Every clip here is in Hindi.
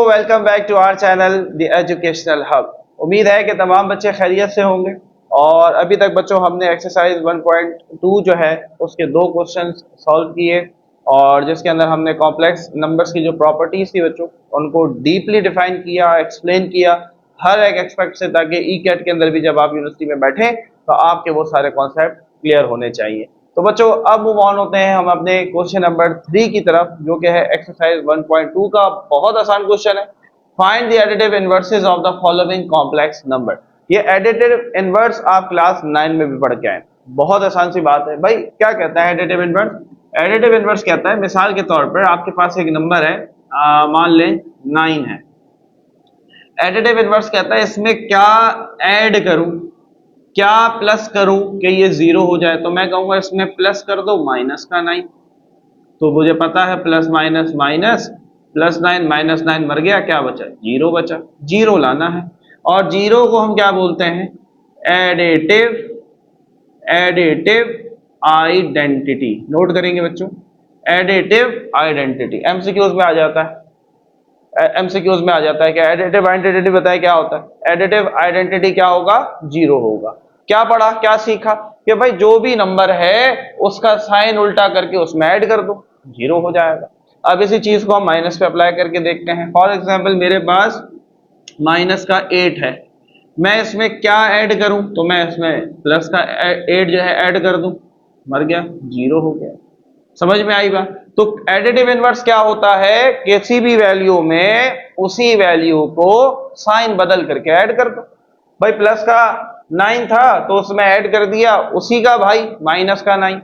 Welcome back to our channel the educational hub. उम्मीद है कि तमाम बच्चे खैरियत से होंगे। और अभी तक बच्चों हमने एक्सरसाइज 1.2 जो है उसके 2 क्वेश्चन सॉल्व किए, और जिसके अंदर हमने कॉम्प्लेक्स नंबर्स की जो प्रॉपर्टीज थी बच्चों उनको डीपली डिफाइन किया, एक्सप्लेन किया हर एक एक्सपेक्ट से, ताकि ई कैट के अंदर भी जब आप यूनिवर्सिटी में बैठे तो आपके वो सारे कॉन्सेप्ट क्लियर होने चाहिए। तो बच्चों अब मूव ऑन होते हैं हम अपने क्वेश्चन नंबर 3 की तरफ, जो कि है एक्सरसाइज 1.2 का बहुत आसान क्वेश्चन है। Find the additive inverses of the following complex number. ये एडिटिव इनवर्स आप क्लास 9 में भी पढ़ के आए, बहुत आसान सी बात है भाई। क्या कहता है एडिटिव इनवर्स? एडिटिव इनवर्स कहता है, मिसाल के तौर पर आपके पास एक नंबर है, मान लें 9 है। एडिटिव इनवर्स कहता है इसमें क्या ऐड करूं, क्या प्लस करूं कि ये 0 हो जाए। तो मैं कहूंगा इसमें प्लस कर दो माइनस का 9, तो मुझे पता है plus minus minus plus 9 minus 9 मर गया, क्या बचा? 0 बचा। 0 लाना है, और 0 को हम क्या बोलते हैं? Additive identity. नोट करेंगे बच्चों, एडिटिव आइडेंटिटी एमसीक्यूज में आ जाता है। एमसीक्यूज में आ जाता है कि एडिटिव आइडेंटिटी बताए क्या होता है। एडिटिव आइडेंटिटी क्या होगा? 0 होगा। क्या पढ़ा, क्या सीखा कि भाई जो भी नंबर है उसका साइन उल्टा करके उसमें ऐड कर दो, 0 हो जाएगा। अब इसी चीज को हम माइनस पे अप्लाई करके देखते हैं। फॉर एग्जाम्पल मेरे पास माइनस का 8 है, मैं इसमें क्या ऐड करूं? तो मैं इसमें प्लस का 8 जो है ऐड कर दूं, मर गया, 0 हो गया। समझ में आई बात? तो एडिटिव इनवर्स क्या होता है? किसी भी वैल्यू में उसी वैल्यू को साइन बदल करके ऐड कर दो। भाई प्लस का 9 था तो उसमें ऐड कर दिया उसी का भाई माइनस का 9,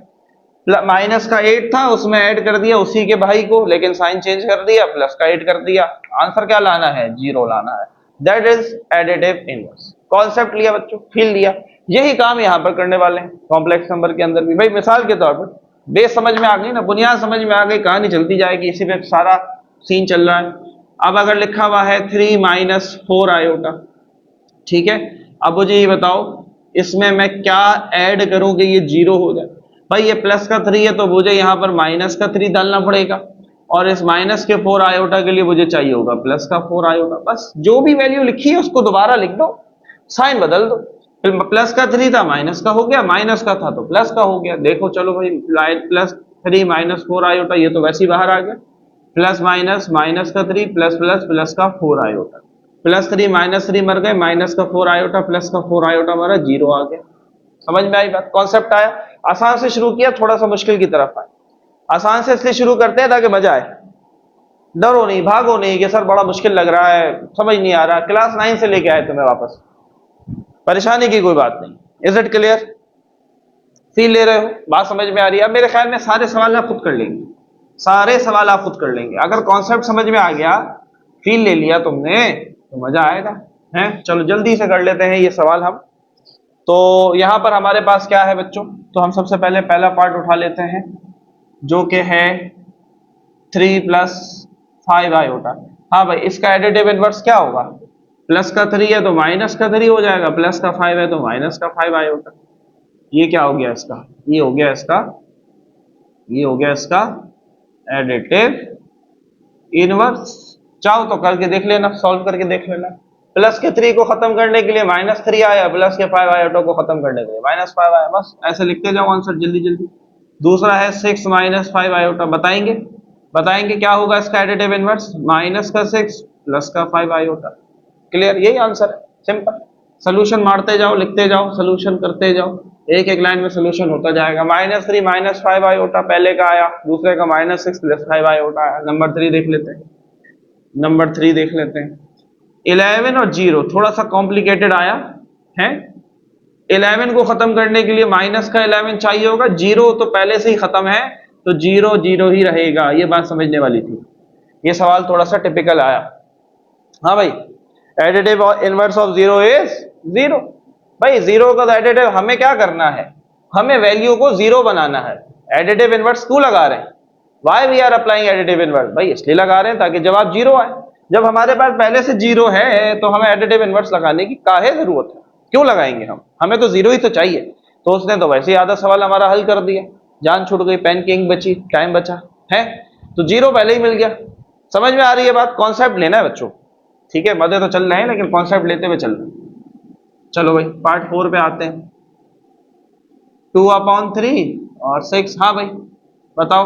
माइनस का 8 था उसमें ऐड कर दिया उसी के भाई को, लेकिन साइन चेंज कर दिया, प्लस का 8 कर दिया। आंसर क्या लाना है? 0 लाना है। That is additive inverse. Concept लिया बच्चों, फील लिया। यही काम यहां पर करने वाले हैं कॉम्प्लेक्स नंबर के अंदर भी। भाई मिसाल के तौर पर बेस समझ में आ गई ना, बुनियाद समझ में आ गई, कहानी चलती जाएगी, इसी पे सारा सीन चल रहा है। अब अगर लिखा हुआ है 3 माइनस 4 आयोटा, ठीक है, अब मुझे ये बताओ इसमें मैं क्या ऐड करूं कि ये 0 हो जाए। भाई ये प्लस का 3 है तो मुझे यहां पर माइनस का 3 डालना पड़ेगा, और इस माइनस के 4 आयोटा के लिए मुझे चाहिए होगा प्लस का 4 आयोटा। बस जो भी वैल्यू लिखी है उसको दोबारा लिख दो, साइन बदल दो। फिर प्लस का 3 था माइनस का हो गया, माइनस का था तो प्लस का हो गया। देखो चलो भाई, प्लस 3 माइनस 4 आयोटा, ये तो वैसे ही बाहर आ गया। प्लस माइनस माइनस का 3 प्लस प्लस प्लस का 4 आयोटा, प्लस 3 माइनस 3 मर गए, माइनस का 4 आयोटा प्लस का 4 आयोटा मरा, 0 आ गया। समझ में आई बात? कॉन्सेप्ट आया। आसान से शुरू किया, थोड़ा सा मुश्किल की तरफ आए। आसान से इसलिए शुरू करते हैं ताकि मजा आए, डरो नहीं, भागो नहीं कि सर बड़ा मुश्किल लग रहा है, समझ नहीं आ रहा। क्लास 9 से लेके आए तुम्हें वापस, परेशानी की कोई बात नहीं। Is it clear? फील ले रहे हो? बात समझ में आ रही है? अब मेरे ख्याल में सारे सवाल आप खुद कर लेंगे, सारे सवाल आप खुद कर लेंगे। अगर कॉन्सेप्ट समझ में आ गया, फील ले लिया तुमने, तो मजा आएगा है। चलो जल्दी से कर लेते हैं ये सवाल हम। तो यहां पर हमारे पास क्या है बच्चों? तो हम सबसे पहले पहला पार्ट उठा लेते हैं, जो कि है 3 प्लस 5 आयोटा। हाँ भाई, इसका एडिटिव इनवर्स क्या होगा? प्लस का 3 है तो माइनस का 3 हो जाएगा, प्लस का 5 है तो माइनस का 5 आयोटा। ये क्या हो गया इसका? ये हो गया इसका, ये हो गया इसका एडिटिव इनवर्स। चाहो तो करके देख लेना, सॉल्व करके देख लेना। प्लस के 3 को खत्म करने के लिए माइनस 3 आया, प्लस के 5 आयोटा को खत्म करने के लिए माइनस 5 आया। बस ऐसे लिखते जाओ आंसर जल्दी जल्दी। दूसरा है 6 माइनस 5 आयोटा। बताएंगे बताएंगे क्या होगा इसका एडिटिव इनवर्स? माइनस का 6 प्लस का 5 आयोटा। क्लियर? यही आंसर है, सिंपल। सोल्यूशन मारते जाओ, लिखते जाओ, सोल्यूशन करते जाओ, एक एक लाइन में सोल्यूशन होता जाएगा। माइनस 3 माइनस 5 आयोटा पहले का आया, दूसरे का माइनस 6 प्लस 5 आयोटा आया। नंबर 3 देख लेते हैं, नंबर 3 देख लेते हैं। 11 और 0 थोड़ा सा कॉम्प्लिकेटेड आया है। 11 को खत्म करने के लिए माइनस का 11 चाहिए होगा, 0 तो पहले से ही खत्म है तो 0 0 ही रहेगा। ये बात समझने वाली थी। ये सवाल थोड़ा सा टिपिकल आया। हाँ भाई, एडिटिव इनवर्स ऑफ 0 इज 0। भाई 0 का एडिटिव हमें क्या करना है? हमें वैल्यू को 0 बनाना है। एडिटिव इनवर्स क्यों लगा रहे हैं? Why we are applying additive inverse? भाई इसलिए लगा रहे हैं ताकि जवाब 0 आए। जब हमारे पास पहले से 0 है तो हमें एडिटिव इनवर्स लगाने की काहे जरूरत है? क्यों लगाएंगे हम? हमें तो 0 ही तो चाहिए। तो उसने तो वैसे ही आधा सवाल हमारा हल कर दिया, जान छूट गई, पेन की इंक बची, टाइम बचा है, तो 0 पहले ही मिल गया। समझ में आ रही है बात? कॉन्सेप्ट लेना है बच्चों, ठीक है, मजे तो चल रहे हैं लेकिन कॉन्सेप्ट लेते हुए चल रहे हैं। चलो भाई पार्ट 4 पे आते हैं। 2/3 और 6, हाँ भाई बताओ,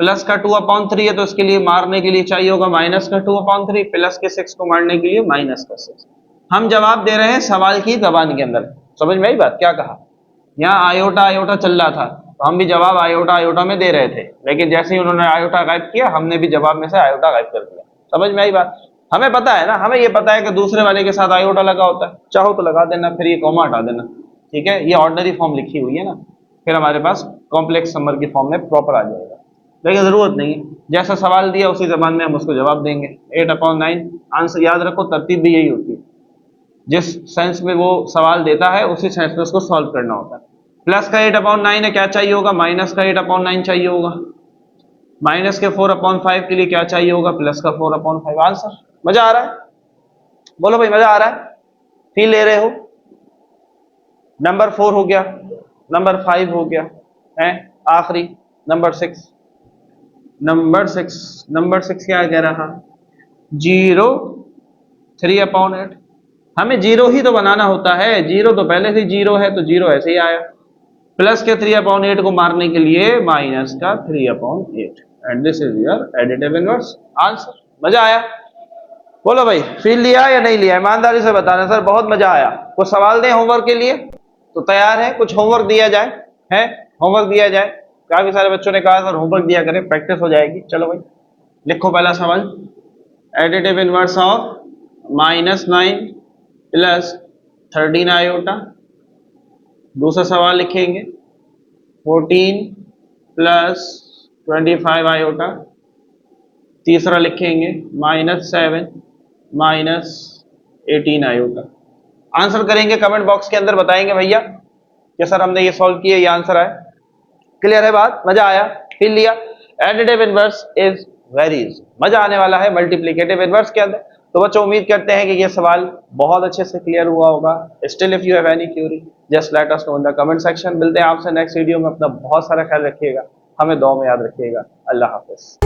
प्लस का 2/3 है तो इसके लिए मारने के लिए चाहिए होगा माइनस का 2/3, प्लस के 6 को मारने के लिए माइनस का 6। हम जवाब दे रहे हैं सवाल की जबान के अंदर, समझ में आई बात? क्या कहा, यहाँ आयोटा आयोटा चल रहा था तो हम भी जवाब आयोटा आयोटा में दे रहे थे, लेकिन जैसे ही उन्होंने आयोटा गायब किया हमने भी जवाब में से आयोटा गायब कर दिया। समझ में आई बात? हमें पता है ना, हमें ये पता है कि दूसरे वाले के साथ आयोटा लगा होता है, चाहो तो लगा देना, फिर ये कॉमा हटा देना, ठीक है, ये ऑर्डिनरी फॉर्म लिखी हुई है ना, फिर हमारे पास कॉम्प्लेक्स नंबर की फॉर्म में प्रॉपर आ जाएगा, लेकिन जरूरत नहीं है, जैसा सवाल दिया उसी जबान में हम उसको जवाब देंगे। 8/9 आंसर, याद रखो तरतीब भी यही होती है, जिस सेंस में वो सवाल देता है उसी सेंस में उसको सॉल्व करना होता है। प्लस का 8/9 है, क्या चाहिए होगा, माइनस का 8/9 चाहिए होगा, माइनस के 4/5 के लिए क्या चाहिए होगा, प्लस का 4/5। आंसर, मजा आ रहा है? बोलो भाई मजा आ रहा है? फील ले रहे हो? नंबर 4 हो गया, नंबर 5 हो गया है, आखिरी नंबर 6। नंबर 6 क्या कह रहा, 0 3/8। हमें 0 ही तो बनाना होता है, 0 तो पहले से 0 है तो 0 ऐसे ही आया, प्लस के 3/8 को मारने के लिए माइनस का 3/8, and this is your additive inverse. Answer, मजा आया? बोलो भाई फील लिया या नहीं लिया, ईमानदारी से बताना। सर बहुत मजा आया। कुछ सवाल दें होमवर्क के लिए तो तैयार है? कुछ होमवर्क दिया जाए, है होमवर्क दिया जाए? काफी सारे बच्चों ने कहा सर होमवर्क दिया करें, प्रैक्टिस हो जाएगी। चलो भाई लिखो पहला सवाल, additive inverse of -9 plus 13 iota. दूसरा सवाल लिखेंगे 14 प्लस 25 आयोटा। तीसरा लिखेंगे -7 माइनस 18 आयोटा। आंसर करेंगे कमेंट बॉक्स के अंदर, बताएंगे भैया कि सर हमने ये सॉल्व किया, ये आंसर आया। क्लियर है बात? मजा आया? फील लिया? Additive inverse is very easy, मजा आने वाला है मल्टीप्लिकेटिव इनवर्स के अंदर। तो बच्चों उम्मीद करते हैं कि ये सवाल बहुत अच्छे से क्लियर हुआ होगा। Still if you have any Curie just let us know in the comment section. मिलते हैं आपसे नेक्स्ट वीडियो में। अपना बहुत सारा ख्याल रखिएगा, हमें दुआ में याद रखिएगा। अल्लाह हाफिज।